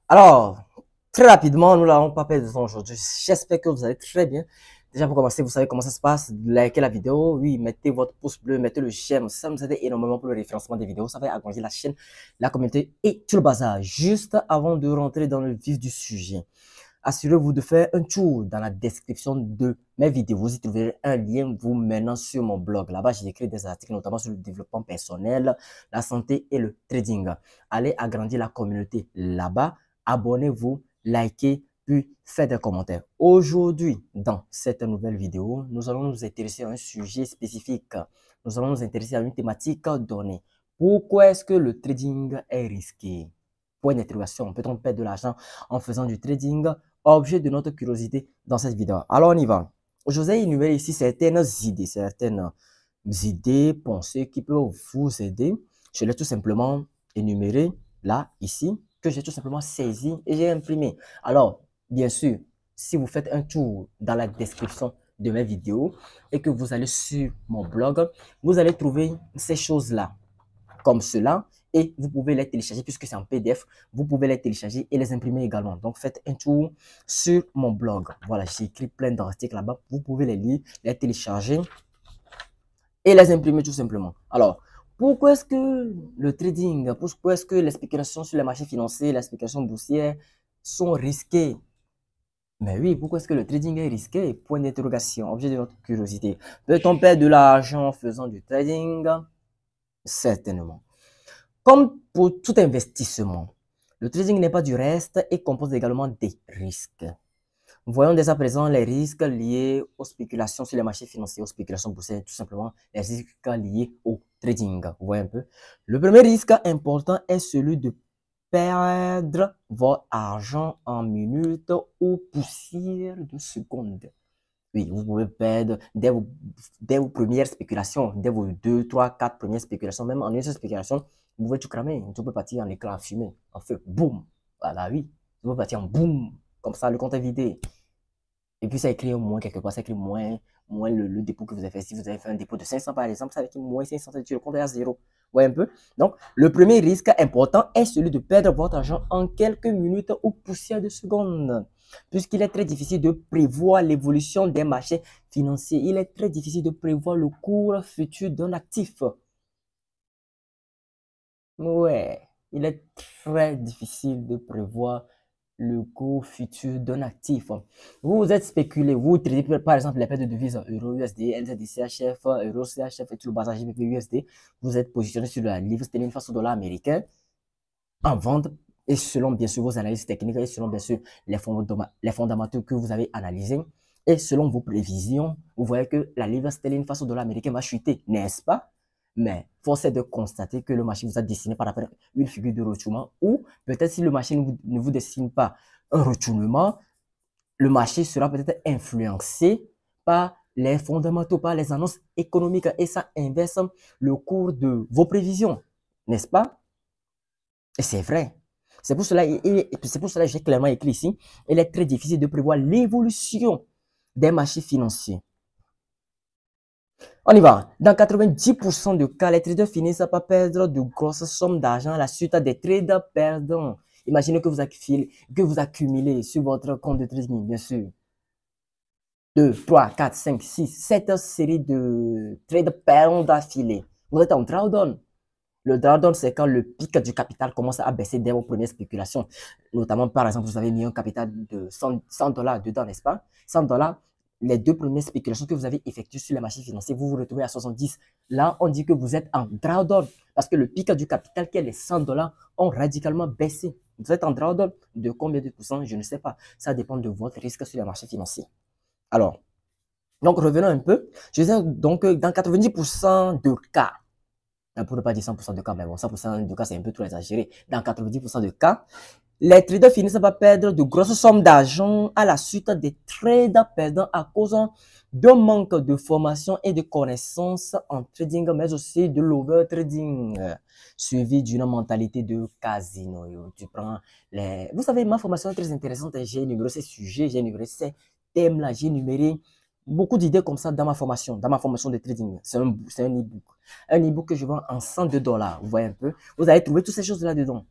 Alors, très rapidement, nous n'allons pas perdre de temps aujourd'hui. J'espère que vous allez très bien. Déjà, pour commencer, vous savez comment ça se passe. Likez la vidéo. Oui, mettez votre pouce bleu, mettez le j'aime. Ça nous aide énormément pour le référencement des vidéos. Ça va agrandir la chaîne, la communauté et tout le bazar. Juste avant de rentrer dans le vif du sujet, assurez-vous de faire un tour dans la description de mes vidéos. Vous y trouverez un lien vous menant sur mon blog. Là-bas, j'ai écrit des articles, notamment sur le développement personnel, la santé et le trading. Allez agrandir la communauté là-bas. Abonnez-vous, likez, puis faites des commentaires. Aujourd'hui, dans cette nouvelle vidéo, nous allons nous intéresser à un sujet spécifique. Nous allons nous intéresser à une thématique donnée. Pourquoi est-ce que le trading est risqué? Point d'interrogation. Peut-on perdre de l'argent en faisant du trading? Objet de notre curiosité dans cette vidéo. Alors, on y va. Je vous ai énuméré ici certaines idées, pensées qui peuvent vous aider. Je l'ai tout simplement énuméré là, ici, que j'ai tout simplement saisi et j'ai imprimé. Alors, bien sûr, si vous faites un tour dans la description de mes vidéos et que vous allez sur mon blog, vous allez trouver ces choses-là, comme cela, et vous pouvez les télécharger puisque c'est en PDF. Vous pouvez les télécharger et les imprimer également. Donc, faites un tour sur mon blog. Voilà, j'ai écrit plein d'articles là-bas. Vous pouvez les lire, les télécharger et les imprimer tout simplement. Alors, pourquoi est-ce que le trading, pourquoi est-ce que les spéculations sur les marchés financiers, les spéculations boursières sont risquées? Mais oui, pourquoi est-ce que le trading est risqué? Point d'interrogation, objet de notre curiosité. Peut-on perdre de l'argent en faisant du trading? Certainement. Comme pour tout investissement, le trading n'est pas du reste et compose également des risques. Voyons dès à présent les risques liés aux spéculations sur les marchés financiers, aux spéculations boursières, tout simplement les risques liés au trading. Vous voyez un peu. Le premier risque important est celui de perdre votre argent en minutes ou poussières de secondes. Oui, vous pouvez perdre dès vos premières spéculations, dès vos 2, 3, 4 premières spéculations, même en une seule spéculation, vous pouvez tout cramer. Tout peut partir en éclat, en fumée, en feu, boum. Voilà, oui. Tout peut partir en boum. Comme ça, le compte est vidé. Et puis, ça écrit moins quelque part, ça écrit moins le dépôt que vous avez fait. Si vous avez fait un dépôt de 500 par exemple, ça écrit moins 500, le compte est à zéro. Vous voyez un peu? Donc, le premier risque important est celui de perdre votre argent en quelques minutes ou poussières de secondes. Puisqu'il est très difficile de prévoir l'évolution des marchés financiers. Il est très difficile de prévoir le cours futur d'un actif. Ouais, il est très difficile de prévoir le cours futur d'un actif. Vous êtes spéculé, vous tradez par exemple les paires de devises euro USD, NZD CHF, euro CHF et tout le bazar GBP USD. Vous êtes positionné sur la livre sterling face au dollar américain en vente et selon bien sûr vos analyses techniques et selon bien sûr les fondamentaux que vous avez analysés et selon vos prévisions, vous voyez que la livre sterling face au dollar américain va chuter, n'est-ce pas? Mais force est de constater que le marché vous a dessiné par rapport à une figure de retournement ou peut-être si le marché ne vous dessine pas un retournement, le marché sera peut-être influencé par les fondamentaux, par les annonces économiques et ça inverse le cours de vos prévisions, n'est-ce pas? Et c'est vrai. C'est pour cela que j'ai clairement écrit ici, il est très difficile de prévoir l'évolution des marchés financiers. On y va. Dans 90% de cas, les traders finissent par perdre de grosses sommes d'argent à la suite des trades perdants. Imaginez que vous accumulez sur votre compte de trading, bien sûr, 2, 3, 4, 5, 6, 7 séries de trades perdants d'affilée. Vous êtes en drawdown. Le drawdown, c'est quand le pic du capital commence à baisser dès vos premières spéculations. Notamment, par exemple, vous avez mis un capital de 100 dollars dedans, n'est-ce pas? 100 dollars, les deux premières spéculations que vous avez effectuées sur les marchés financiers, vous vous retrouvez à 70. Là, on dit que vous êtes en drawdown parce que le pic du capital, qui est les 100 dollars, ont radicalement baissé. Vous êtes en drawdown de combien de pourcents? Je ne sais pas. Ça dépend de votre risque sur les marchés financiers. Alors, donc revenons un peu. Je disais donc dans 90% de cas, pour ne pas dire 100% de cas, mais bon, 100% de cas, c'est un peu trop exagéré. Dans 90% de cas, les traders finissent par perdre de grosses sommes d'argent à la suite des trades perdants à cause d'un manque de formation et de connaissances en trading, mais aussi de l'overtrading, suivi d'une mentalité de casino. Tu prends les... Vous savez, ma formation est très intéressante. J'ai énuméré ces sujets, j'ai énuméré ces thèmes-là, j'ai énuméré beaucoup d'idées comme ça dans ma formation de trading. C'est un e-book. Un e-book que je vends en 102 dollars. Vous voyez un peu. Vous allez trouver toutes ces choses là dedans.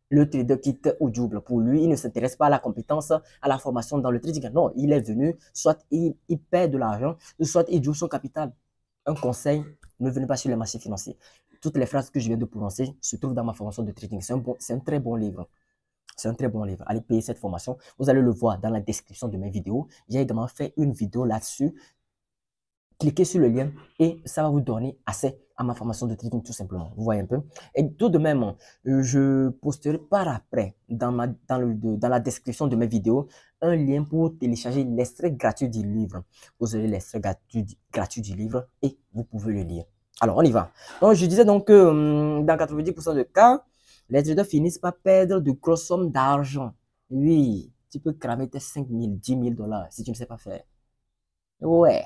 le trader quitte ou double. Pour lui, il ne s'intéresse pas à la compétence, à la formation dans le trading. Non, il est venu, soit il perd de l'argent, soit il joue son capital. Un conseil, ne venez pas sur les marchés financiers. Toutes les phrases que je viens de prononcer se trouvent dans ma formation de trading. C'est un très bon livre. C'est un très bon livre. Allez payer cette formation. Vous allez le voir dans la description de mes vidéos. J'ai également fait une vidéo là-dessus. Cliquez sur le lien et ça va vous donner accès à ma formation de trading tout simplement. Vous voyez un peu. Et tout de même, je posterai par après dans la description de mes vidéos un lien pour télécharger l'extrait gratuit du livre. Vous aurez l'extrait gratuit du livre et vous pouvez le lire. Alors, on y va. Donc, je disais donc que dans 90% de cas, les traders finissent par perdre de grosses sommes d'argent. Oui, tu peux cramer tes 5 000, 10 000 dollars si tu ne sais pas faire. Ouais.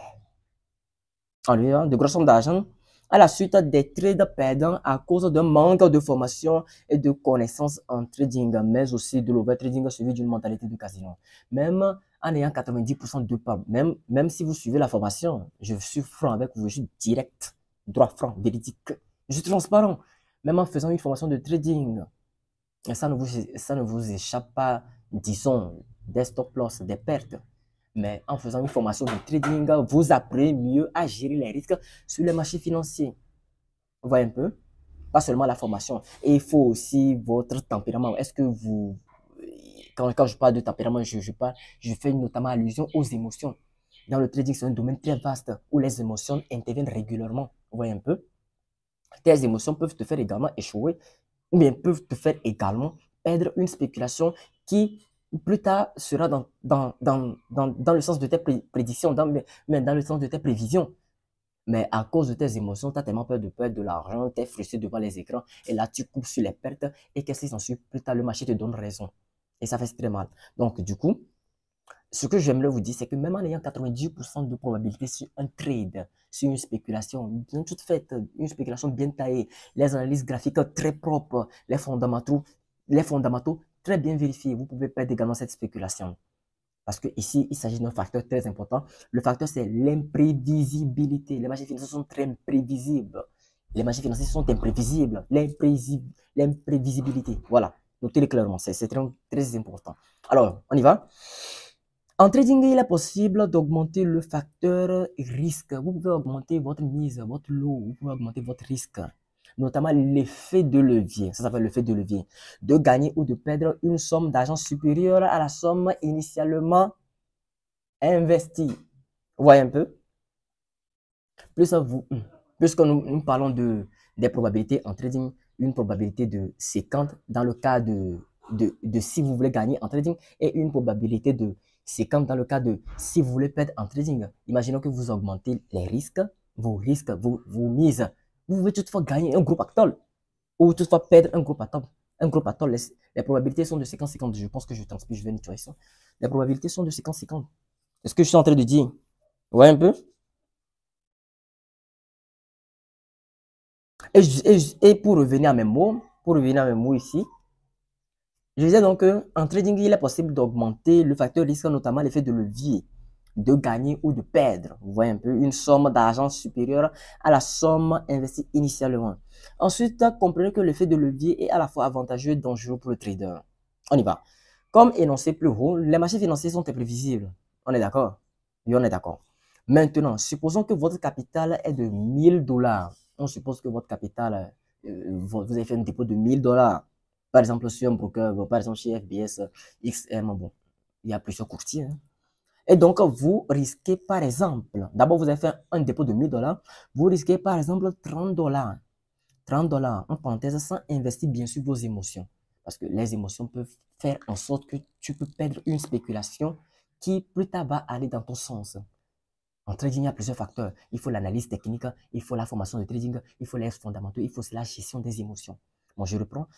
De grosses sommes d'argent à la suite des trades perdants à cause d'un manque de formation et de connaissances en trading, mais aussi de l'overtrading suivi d'une mentalité de casino. Même en ayant 90% de part, même si vous suivez la formation, je suis franc avec vous, je suis direct, droit franc, véridique, je suis transparent. Même en faisant une formation de trading, ça ne vous échappe pas, disons, des stop loss, des pertes. Mais en faisant une formation de trading, vous apprenez mieux à gérer les risques sur les marchés financiers. Vous voyez un peu? Pas seulement la formation. Et il faut aussi votre tempérament. Est-ce que vous... Quand je parle de tempérament, je fais notamment allusion aux émotions. Dans le trading, c'est un domaine très vaste où les émotions interviennent régulièrement. Vous voyez un peu? Tes émotions peuvent te faire également échouer ou bien peuvent te faire également perdre une spéculation qui plus tard sera dans le sens de tes prédictions, mais dans le sens de tes prévisions. Mais à cause de tes émotions, tu as tellement peur de perdre de l'argent, tu es frustré devant les écrans, et là tu coupes sur les pertes, et qu'est-ce qui s'en suit? Plus tard, le marché te donne raison. Et ça fait très mal. Donc, du coup, ce que j'aimerais vous dire, c'est que même en ayant 90% de probabilité sur un trade, sur une spéculation bien toute faite, une spéculation bien taillée, les analyses graphiques très propres, les fondamentaux très bien vérifiés, vous pouvez perdre également cette spéculation. Parce que ici, il s'agit d'un facteur très important. Le facteur, c'est l'imprévisibilité. Les marchés financiers sont très imprévisibles. Les marchés financiers sont imprévisibles. L'imprévisibilité. Voilà. Notez-le clairement. C'est très, très important. Alors, on y va. En trading, il est possible d'augmenter le facteur risque. Vous pouvez augmenter votre mise, votre lot, vous pouvez augmenter votre risque, notamment l'effet de levier. Ça s'appelle l'effet de levier. De gagner ou de perdre une somme d'argent supérieure à la somme initialement investie. Vous voyez un peu? Puisque nous parlons des probabilités en trading, une probabilité de 50 dans le cas de si vous voulez gagner en trading et une probabilité de 50 dans le cas de si vous voulez perdre en trading. Imaginons que vous augmentez les risques, vos mises. Vous pouvez toutefois gagner un gros pactole ou toutefois perdre un gros pactole. Un gros pactole, les probabilités sont de 50-50. Je pense que je transpire, je vais nettoyer ça. Les probabilités sont de 50-50. C'est ce que je suis en train de dire. Ouais, un peu. Et pour revenir à mes mots ici, je disais donc qu'en trading, il est possible d'augmenter le facteur risque, notamment l'effet de levier, de gagner ou de perdre. Vous voyez un peu, une somme d'argent supérieure à la somme investie initialement. Ensuite, comprenez que l'effet de levier est à la fois avantageux et dangereux pour le trader. On y va. Comme énoncé plus haut, les marchés financiers sont imprévisibles. On est d'accord? Oui, on est d'accord. Maintenant, supposons que votre capital est de 1000 dollars. On suppose que votre capital, vous avez fait un dépôt de 1000 dollars. Par exemple, sur un broker, par exemple chez FBS, XM, bon, il y a plusieurs courtiers. Hein. Et donc, vous risquez, par exemple, d'abord, vous avez fait un dépôt de 1000 dollars. Vous risquez, par exemple, 30 dollars. 30 dollars, en parenthèse, sans investir, bien sûr, vos émotions. Parce que les émotions peuvent faire en sorte que tu peux perdre une spéculation qui, plus tard, va aller dans ton sens. En trading, il y a plusieurs facteurs. Il faut l'analyse technique, il faut la formation de trading, il faut les fondamentaux, il faut la gestion des émotions. Bon, je reprends.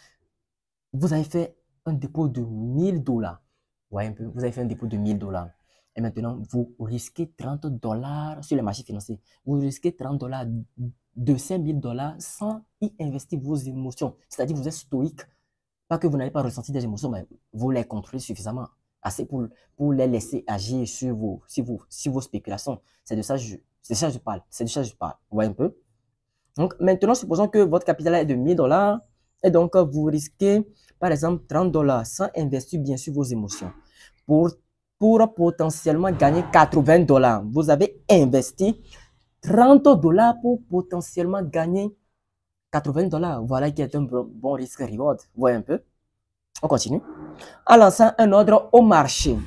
Vous avez fait un dépôt de 1000 dollars. Voyez un peu, vous avez fait un dépôt de 1000 dollars. Et maintenant, vous risquez 30 dollars sur les marchés financiers. Vous risquez 30 dollars de 5000 dollars sans y investir vos émotions. C'est-à-dire, vous êtes stoïque. Pas que vous n'avez pas ressenti des émotions, mais vous les contrôlez suffisamment. Assez pour les laisser agir sur vos spéculations. C'est de ça que je parle. C'est de ça que je parle. Vous voyez un peu? Donc, maintenant, supposons que votre capital est de 1000 dollars Et donc, vous risquez, par exemple, 30 dollars sans investir bien sûr vos émotions. Pour potentiellement gagner 80 dollars, vous avez investi 30 dollars pour potentiellement gagner 80 dollars. Voilà qui est un bon risque-reward. Vous voyez un peu? On continue. En lançant un ordre au marché, vous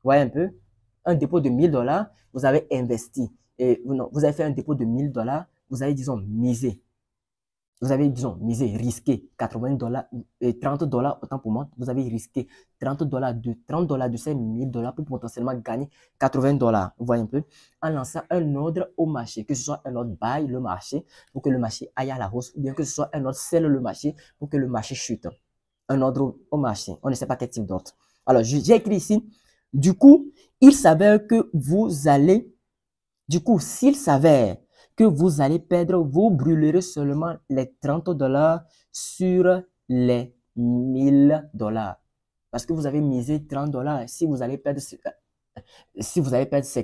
voyez un peu? Un dépôt de 1000 dollars, vous avez investi. Et non, vous avez fait un dépôt de 1000 dollars, vous avez, disons, misé. Vous avez, disons, misé, risqué 80 dollars et 30 dollars, autant pour moi. Vous avez risqué 30 dollars de ces 1000 dollars pour potentiellement gagner 80 dollars. Vous voyez un peu? En lançant un ordre au marché, que ce soit un ordre buy le marché pour que le marché aille à la hausse, ou bien que ce soit un ordre sell le marché pour que le marché chute. Un ordre au marché. On ne sait pas quel type d'ordre. Alors, j'ai écrit ici. Du coup, il s'avère que vous allez, s'il s'avère que vous allez perdre, vous brûlerez seulement les 30 dollars sur les 1000 dollars. Parce que vous avez misé 30 dollars. Si vous allez perdre, c'est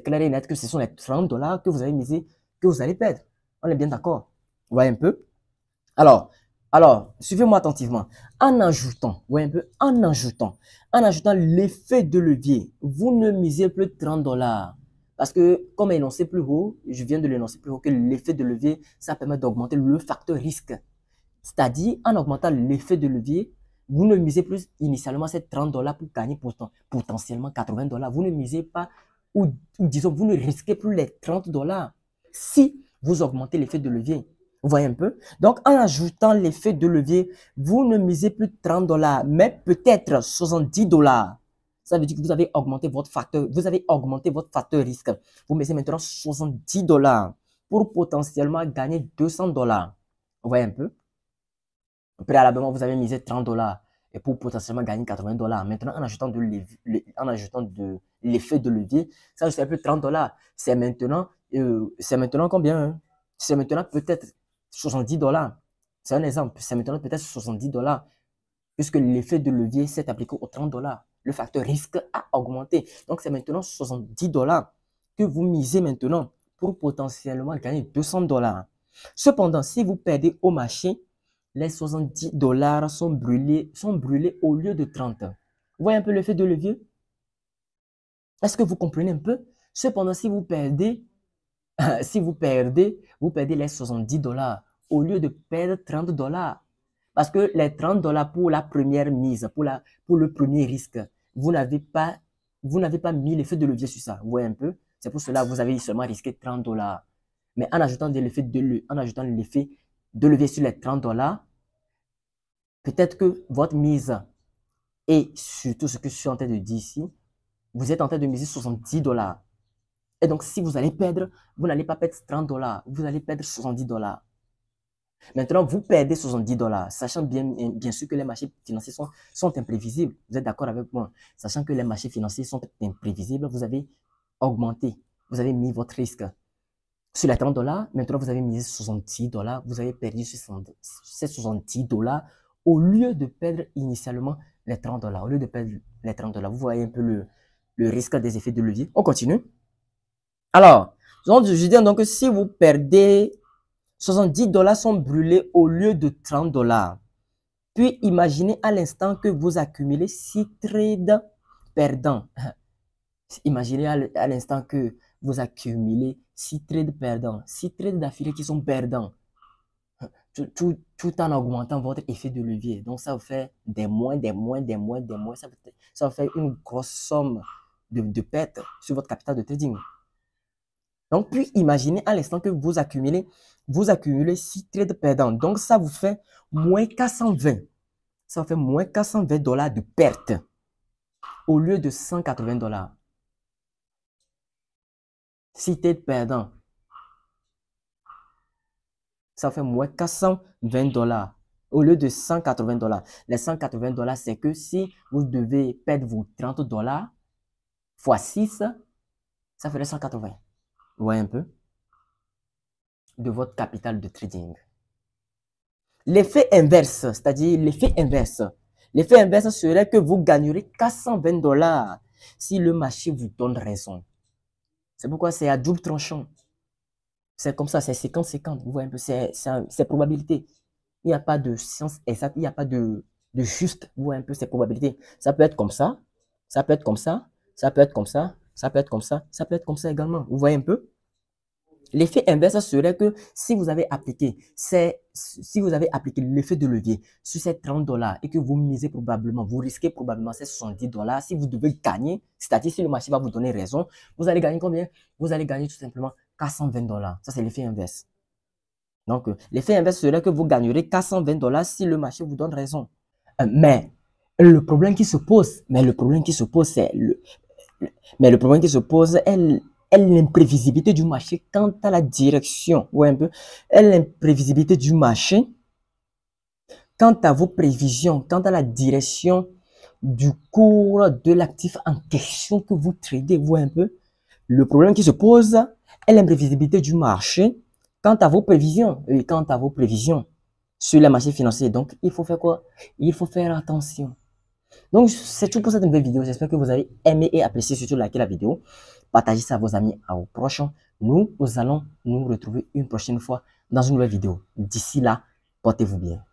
clair et net que ce sont les 30 dollars que vous avez misé que vous allez perdre. On est bien d'accord? Vous voyez un peu? Alors, suivez-moi attentivement. En ajoutant, voyez un peu, en ajoutant l'effet de levier, vous ne misez plus 30 dollars. Parce que, comme énoncé plus haut, je viens de l'énoncer plus haut, que l'effet de levier, ça permet d'augmenter le facteur risque. C'est-à-dire, en augmentant l'effet de levier, vous ne misez plus initialement ces 30 dollars pour gagner potentiellement 80 dollars. Vous ne misez pas, ou disons, vous ne risquez plus les 30 dollars si vous augmentez l'effet de levier. Vous voyez un peu? Donc, en ajoutant l'effet de levier, vous ne misez plus 30 dollars, mais peut-être 70 dollars. Ça veut dire que vous avez augmenté votre facteur risque. Vous misez maintenant 70 dollars pour potentiellement gagner 200 dollars. Vous voyez un peu? Préalablement, vous avez misé 30 dollars et pour potentiellement gagner 80 dollars. Maintenant, en ajoutant de l'effet de levier, ça ne sera plus 30 dollars. C'est maintenant combien? Hein? C'est maintenant peut-être 70 dollars. C'est un exemple. C'est maintenant peut-être 70 dollars puisque l'effet de levier s'est appliqué aux 30 dollars. Le facteur risque a augmenté. Donc, c'est maintenant 70 dollars que vous misez maintenant pour potentiellement gagner 200 dollars. Cependant, si vous perdez au marché, les 70 dollars sont brûlés au lieu de 30. Vous voyez un peu l'effet de levier? Est-ce que vous comprenez un peu? Cependant, si vous perdez, vous perdez les 70 dollars au lieu de perdre 30 dollars. Parce que les 30 dollars pour la première mise, pour le premier risque, vous n'avez pas mis l'effet de levier sur ça. Vous voyez un peu? C'est pour cela que vous avez seulement risqué 30 dollars. Mais en ajoutant l'effet de levier sur les 30 dollars, peut-être que votre mise et surtout ce que je suis en train de dire ici, vous êtes en train de miser 70 dollars. Et donc, si vous allez perdre, vous n'allez pas perdre 30 dollars, vous allez perdre 70 dollars. Maintenant, vous perdez 70 dollars, sachant bien sûr que les marchés financiers sont imprévisibles. Vous êtes d'accord avec moi? Sachant que les marchés financiers sont imprévisibles, vous avez augmenté, vous avez mis votre risque sur les 30 dollars. Maintenant, vous avez mis 70 dollars, vous avez perdu ces 70 dollars au lieu de perdre initialement les 30 dollars. Au lieu de perdre les 30 dollars, vous voyez un peu le risque des effets de levier. On continue. Alors, je dis donc que si vous perdez 70 dollars sont brûlés au lieu de 30 dollars. Puis imaginez à l'instant que vous accumulez 6 trades perdants. Imaginez à l'instant que vous accumulez 6 trades perdants, 6 trades d'affilée qui sont perdants, tout en augmentant votre effet de levier. Donc ça vous fait des moins. Ça vous fait une grosse somme de pertes sur votre capital de trading. Donc, puis imaginez à l'instant que vous accumulez 6 trades perdants. Donc, ça vous fait moins 420. Ça vous fait moins 420 dollars de perte au lieu de 180 dollars. 6 trades perdants. Ça fait moins 420 dollars au lieu de 180 dollars. Les 180 dollars, c'est que si vous devez perdre vos 30 dollars fois 6, ça ferait 180. Vous voyez un peu? De votre capital de trading. L'effet inverse, c'est-à-dire l'effet inverse serait que vous gagnerez 420 dollars si le marché vous donne raison. C'est pourquoi c'est à double tranchant. C'est comme ça, c'est 50-50. Vous voyez un peu, c'est probabilité. Il n'y a pas de science exacte, il n'y a pas de juste, vous voyez un peu ces probabilités. Ça peut être comme ça, ça peut être comme ça, ça peut être comme ça, ça peut être comme ça, ça peut être comme ça également. Vous voyez un peu? L'effet inverse serait que si vous avez appliqué l'effet de levier sur ces 30 dollars et que vous misez probablement, vous risquez probablement ces 70 dollars, si vous devez gagner, c'est-à-dire si le marché va vous donner raison, vous allez gagner combien? Vous allez gagner tout simplement 420 dollars. Ça, c'est l'effet inverse. Donc, l'effet inverse serait que vous gagnerez 420 dollars si le marché vous donne raison. Mais le problème qui se pose, est l'imprévisibilité du marché quant à la direction. Ouais, un peu. Est l'imprévisibilité du marché quant à vos prévisions, quant à la direction du cours de l'actif en question que vous tradez. Vous voyez un peu. Le problème qui se pose est l'imprévisibilité du marché quant à vos prévisions et quant à vos prévisions sur les marchés financiers. Donc, il faut faire quoi? Il faut faire attention. Donc, c'est tout pour cette nouvelle vidéo. J'espère que vous avez aimé et apprécié surtout liker la vidéo. Partagez ça à vos amis, à vos proches. Nous allons nous retrouver une prochaine fois dans une nouvelle vidéo. D'ici là, portez-vous bien.